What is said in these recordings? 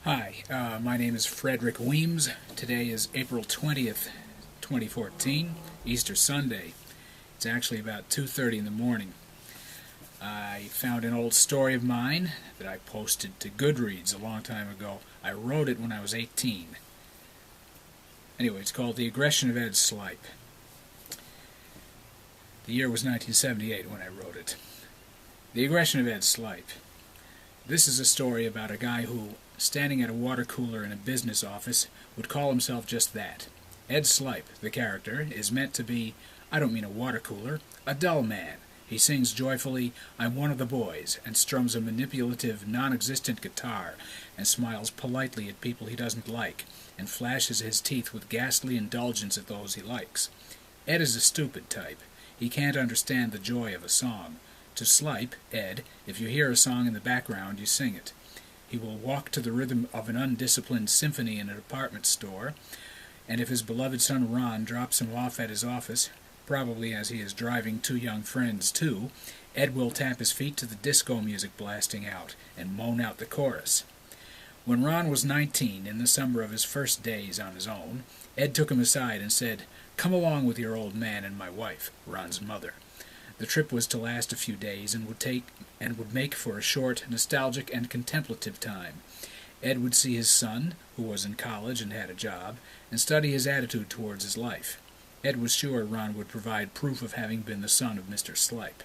Hi, my name is Frederick Wemyss. Today is April 20th, 2014, Easter Sunday. It's actually about 2:30 in the morning. I found an old story of mine that I posted to Goodreads a long time ago. I wrote it when I was 18. Anyway, it's called The Aggression of Ed Slipe. The year was 1978 when I wrote it. The Aggression of Ed Slipe. This is a story about a guy who, standing at a water cooler in a business office, would call himself just that. Ed Slipe, the character, is meant to be, I don't mean a water cooler, a dull man. He sings joyfully, "I'm one of the boys," and strums a manipulative, non-existent guitar, and smiles politely at people he doesn't like, and flashes his teeth with ghastly indulgence at those he likes. Ed is a stupid type. He can't understand the joy of a song. To Slipe, Ed, if you hear a song in the background, you sing it. He will walk to the rhythm of an undisciplined symphony in a department store, and if his beloved son Ron drops him off at his office, probably as he is driving two young friends too, Ed will tap his feet to the disco music blasting out and moan out the chorus. When Ron was 19, in the summer of his first days on his own, Ed took him aside and said, "Come along with your old man and my wife," Ron's mother. The trip was to last a few days and would make for a short, nostalgic, and contemplative time. Ed would see his son, who was in college and had a job, and study his attitude towards his life. Ed was sure Ron would provide proof of having been the son of Mr. Slipe.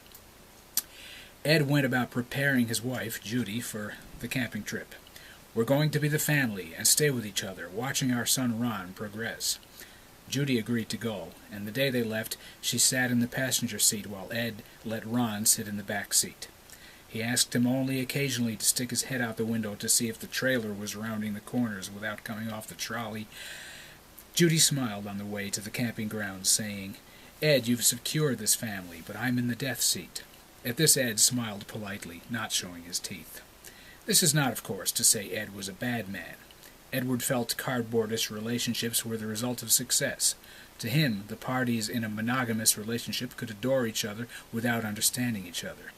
Ed went about preparing his wife, Judy, for the camping trip. "We're going to be the family and stay with each other, watching our son Ron progress." Judy agreed to go, and the day they left, she sat in the passenger seat while Ed let Ron sit in the back seat. He asked him only occasionally to stick his head out the window to see if the trailer was rounding the corners without coming off the trolley. Judy smiled on the way to the camping grounds, saying, "Ed, you've secured this family, but I'm in the death seat." At this Ed smiled politely, not showing his teeth. This is not, of course, to say Ed was a bad man. Edward felt cardboardish relationships were the result of success. To him, the parties in a monogamous relationship could adore each other without understanding each other.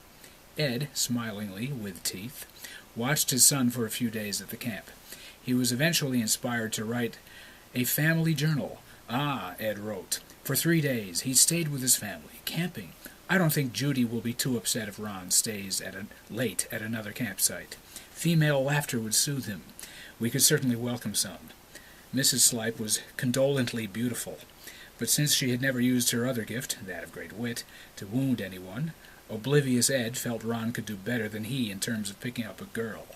Ed, smilingly, with teeth, watched his son for a few days at the camp. He was eventually inspired to write a family journal. "Ah," Ed wrote, "for 3 days he stayed with his family, camping. I don't think Judy will be too upset if Ron stays late at another campsite. Female laughter would soothe him. We could certainly welcome some." Mrs. Slipe was condolently beautiful, but since she had never used her other gift, that of great wit, to wound anyone, oblivious Ed felt Ron could do better than he in terms of picking up a girl.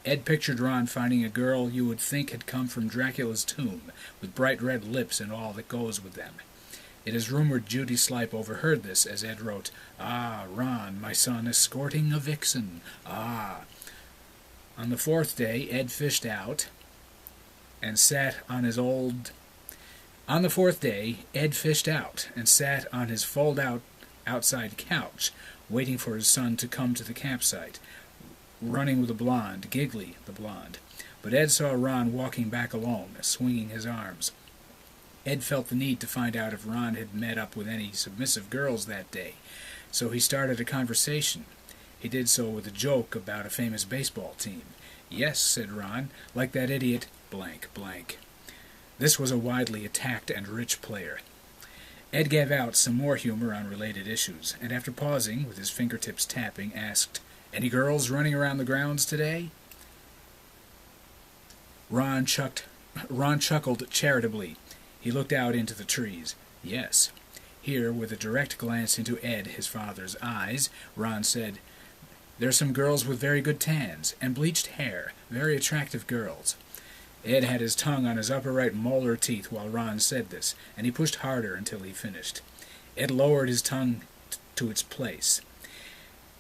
Ed pictured Ron finding a girl you would think had come from Dracula's tomb, with bright red lips and all that goes with them. It is rumored Judy Slipe overheard this as Ed wrote, "Ah, Ron, my son, escorting a vixen. Ah." On the fourth day, Ed fished out and sat on his fold-out outside couch, waiting for his son to come to the campsite, running with a blonde, Giggly, the blonde. But Ed saw Ron walking back alone, swinging his arms. Ed felt the need to find out if Ron had met up with any submissive girls that day, so he started a conversation. He did so with a joke about a famous baseball team. "Yes," said Ron, "like that idiot, blank, blank." This was a widely attacked and rich player. Ed gave out some more humor on related issues, and after pausing, with his fingertips tapping, asked, "Any girls running around the grounds today?" Ron chuckled charitably. He looked out into the trees. "Yes." Here, with a direct glance into Ed, his father's eyes, Ron said, "There's some girls with very good tans, and bleached hair, very attractive girls." Ed had his tongue on his upper right molar teeth while Ron said this, and he pushed harder until he finished. Ed lowered his tongue to its place.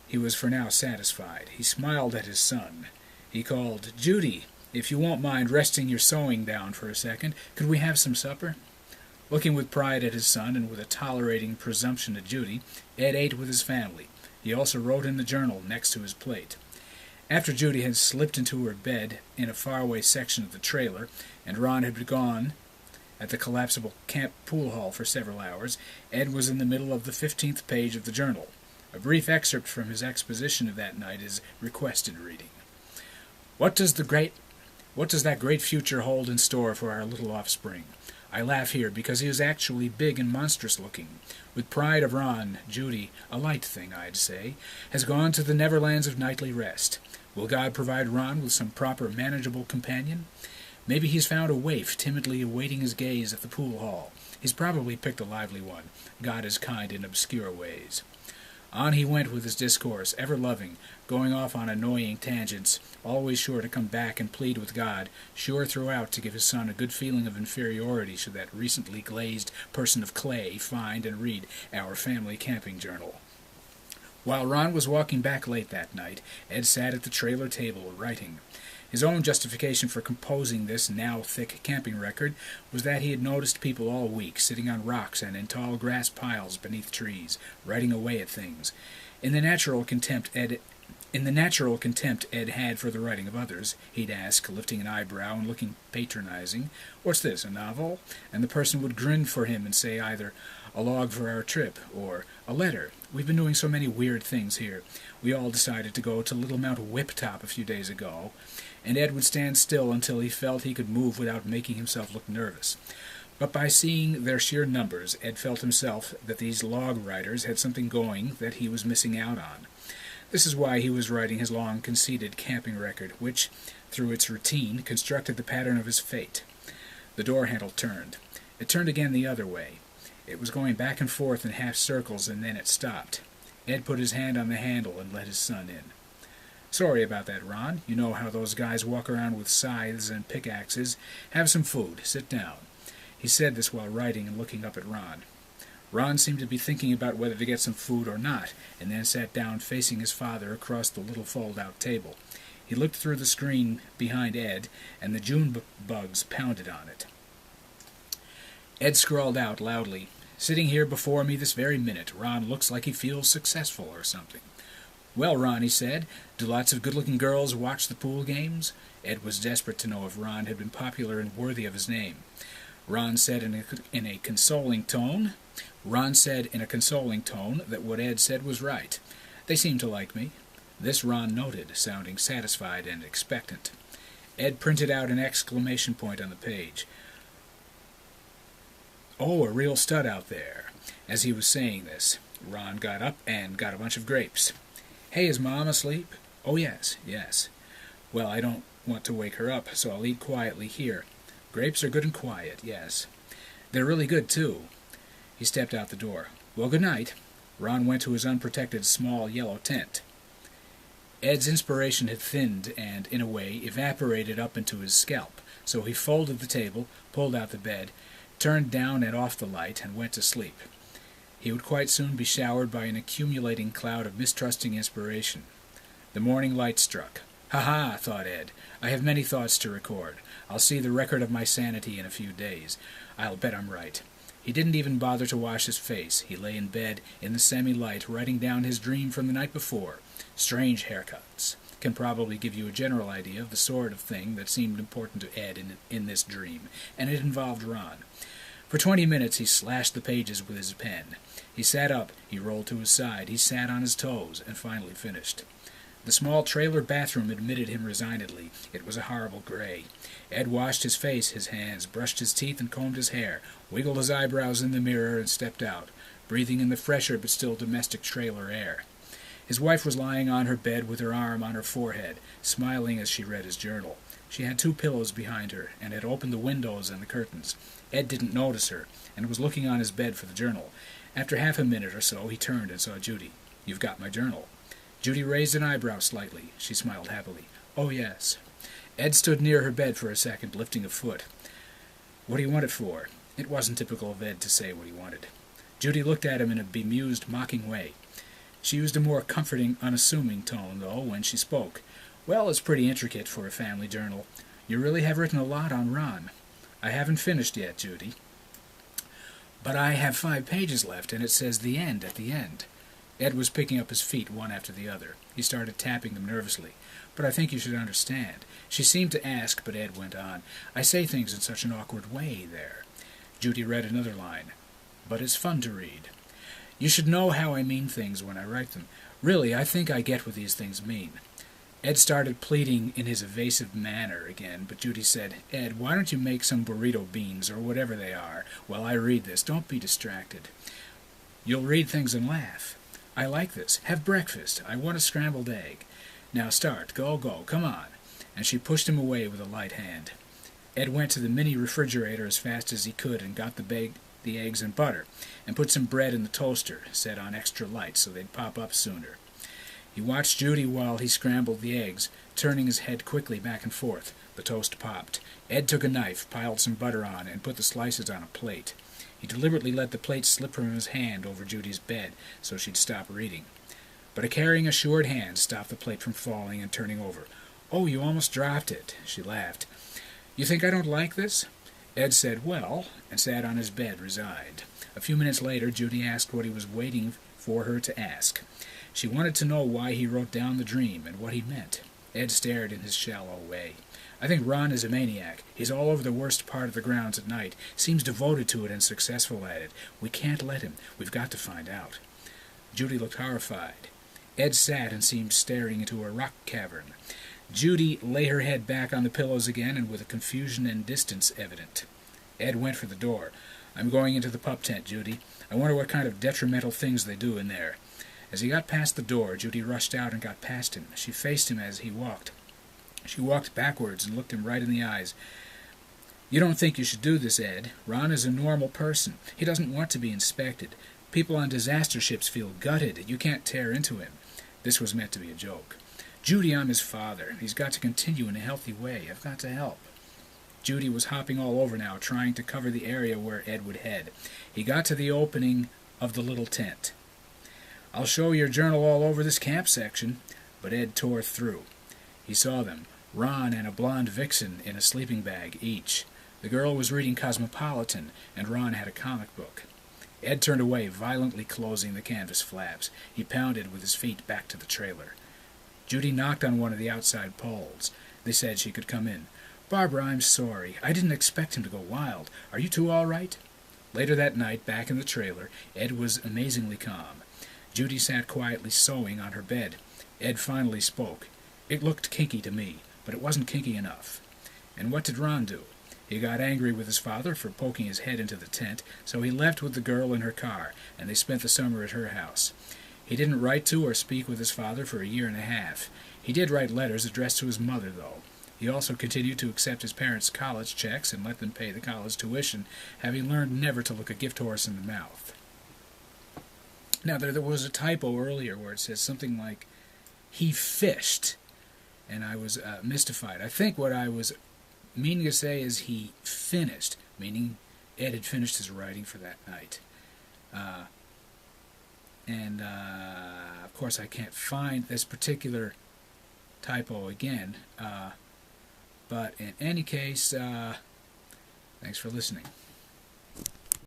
He was for now satisfied. He smiled at his son. He called, "Judy, if you won't mind resting your sewing down for a second, could we have some supper?" Looking with pride at his son and with a tolerating presumption at Judy, Ed ate with his family. He also wrote in the journal next to his plate. After Judy had slipped into her bed in a faraway section of the trailer, and Ron had gone at the collapsible camp pool hall for several hours, Ed was in the middle of the 15th page of the journal. A brief excerpt from his exposition of that night is requested reading. What does the great What does that great future hold in store for our little offspring? I laugh here because he is actually big and monstrous looking. With pride of Ron, Judy, a light thing, I'd say, has gone to the neverlands of nightly rest. Will God provide Ron with some proper, manageable companion? Maybe he's found a waif timidly awaiting his gaze at the pool hall. He's probably picked a lively one. God is kind in obscure ways. On he went with his discourse, ever loving, going off on annoying tangents, always sure to come back and plead with God, sure throughout to give his son a good feeling of inferiority should that recently glazed person of clay find and read our family camping journal. While Ron was walking back late that night, Ed sat at the trailer table writing. His own justification for composing this now thick camping record was that he had noticed people all week sitting on rocks and in tall grass piles beneath trees, writing away at things. In the natural contempt Ed had for the writing of others, he'd ask, lifting an eyebrow and looking patronizing, "What's this, a novel?" And the person would grin for him and say either, "A log for our trip," or "A letter. We've been doing so many weird things here. We all decided to go to Little Mount Whiptop a few days ago." And Ed would stand still until he felt he could move without making himself look nervous. But by seeing their sheer numbers, Ed felt himself that these log riders had something going that he was missing out on. This is why he was writing his long, conceited camping record, which, through its routine, constructed the pattern of his fate. The door handle turned. It turned again the other way. It was going back and forth in half circles, and then it stopped. Ed put his hand on the handle and let his son in. "Sorry about that, Ron. You know how those guys walk around with scythes and pickaxes. Have some food. Sit down." He said this while writing and looking up at Ron. Ron seemed to be thinking about whether to get some food or not, and then sat down facing his father across the little fold-out table. He looked through the screen behind Ed, and the June bugs pounded on it. Ed scrawled out loudly, "Sitting here before me this very minute, Ron looks like he feels successful or something." "Well, Ron," he said, "do lots of good-looking girls watch the pool games?" Ed was desperate to know if Ron had been popular and worthy of his name. Ron said in a consoling tone that what Ed said was right. "They seem to like me." This Ron noted, sounding satisfied and expectant. Ed printed out an exclamation point on the page. "Oh, a real stud out there." As he was saying this, Ron got up and got a bunch of grapes. "Hey, is Mom asleep?" "Oh, yes. "Well, I don't want to wake her up, so I'll eat quietly here. Grapes are good and quiet, yes. They're really good, too." He stepped out the door. "Well, good night." Ron went to his unprotected small yellow tent. Ed's inspiration had thinned and, in a way, evaporated up into his scalp, so he folded the table, pulled out the bed, turned down and off the light, and went to sleep. He would quite soon be showered by an accumulating cloud of mistrusting inspiration. The morning light struck. "Ha-ha," thought Ed. "I have many thoughts to record. I'll see the record of my sanity in a few days. I'll bet I'm right." He didn't even bother to wash his face. He lay in bed, in the semi-light, writing down his dream from the night before. Strange haircuts can probably give you a general idea of the sort of thing that seemed important to Ed in this dream, and it involved Ron. For 20 minutes he slashed the pages with his pen. He sat up, he rolled to his side, he sat on his toes, and finally finished. The small trailer bathroom admitted him resignedly. It was a horrible gray. Ed washed his face, his hands, brushed his teeth and combed his hair, wiggled his eyebrows in the mirror, and stepped out, breathing in the fresher but still domestic trailer air. His wife was lying on her bed with her arm on her forehead, smiling as she read his journal. She had 2 pillows behind her, and had opened the windows and the curtains. Ed didn't notice her, and was looking on his bed for the journal. After half a minute or so, he turned and saw Judy. "You've got my journal." Judy raised an eyebrow slightly. She smiled happily. "Oh, yes." Ed stood near her bed for a second, lifting a foot. "What do you want it for?" It wasn't typical of Ed to say what he wanted. Judy looked at him in a bemused, mocking way. She used a more comforting, unassuming tone, though, when she spoke. "Well, it's pretty intricate for a family journal. You really have written a lot on Ron." "I haven't finished yet, Judy." "But I have 5 pages left, and it says the end at the end." Ed was picking up his feet one after the other. He started tapping them nervously. "But I think you should understand." She seemed to ask, but Ed went on. "I say things in such an awkward way there." Judy read another line. "But it's fun to read. You should know how I mean things when I write them. Really, I think I get what these things mean." Ed started pleading in his evasive manner again, but Judy said, "Ed, why don't you make some burrito beans, or whatever they are, while I read this? Don't be distracted. You'll read things and laugh. I like this. Have breakfast. I want a scrambled egg. Now start. Go, go. Come on." And she pushed him away with a light hand. Ed went to the mini refrigerator as fast as he could and got the eggs and butter, and put some bread in the toaster, set on extra light so they'd pop up sooner. He watched Judy while he scrambled the eggs, turning his head quickly back and forth. The toast popped. Ed took a knife, piled some butter on, and put the slices on a plate. He deliberately let the plate slip from his hand over Judy's bed so she'd stop reading. But a caring, assured hand stopped the plate from falling and turning over. "Oh, you almost dropped it," she laughed. "You think I don't like this?" Ed said, "Well," and sat on his bed, resigned. A few minutes later, Judy asked what he was waiting for her to ask. She wanted to know why he wrote down the dream and what he meant. Ed stared in his shallow way. "I think Ron is a maniac. He's all over the worst part of the grounds at night. Seems devoted to it and successful at it. We can't let him. We've got to find out." Judy looked horrified. Ed sat and seemed staring into a rock cavern. Judy lay her head back on the pillows again, and with a confusion and distance evident. Ed went for the door. "I'm going into the pup tent, Judy. I wonder what kind of detrimental things they do in there." As he got past the door, Judy rushed out and got past him. She faced him as he walked. She walked backwards and looked him right in the eyes. "You don't think you should do this, Ed. Ron is a normal person. He doesn't want to be inspected. People on disaster ships feel gutted. You can't tear into him." This was meant to be a joke. "Judy, I'm his father. He's got to continue in a healthy way. I've got to help." Judy was hopping all over now, trying to cover the area where Ed would head. He got to the opening of the little tent. "I'll show your journal all over this camp section." But Ed tore through. He saw them, Ron and a blonde vixen in a sleeping bag each. The girl was reading Cosmopolitan, and Ron had a comic book. Ed turned away, violently closing the canvas flaps. He pounded with his feet back to the trailer. Judy knocked on one of the outside poles. They said she could come in. "Barbara, I'm sorry. I didn't expect him to go wild. Are you two all right?" Later that night, back in the trailer, Ed was amazingly calm. Judy sat quietly sewing on her bed. Ed finally spoke. "It looked kinky to me, but it wasn't kinky enough." "And what did Ron do?" "He got angry with his father for poking his head into the tent, so he left with the girl in her car, and they spent the summer at her house. He didn't write to or speak with his father for a year and a half. He did write letters addressed to his mother, though. He also continued to accept his parents' college checks and let them pay the college tuition, having learned never to look a gift horse in the mouth." Now, there was a typo earlier where it says something like, "he fished," and I was mystified. I think what I was meaning to say is he finished, meaning Ed had finished his writing for that night. Of course, I can't find this particular typo again, but in any case, thanks for listening.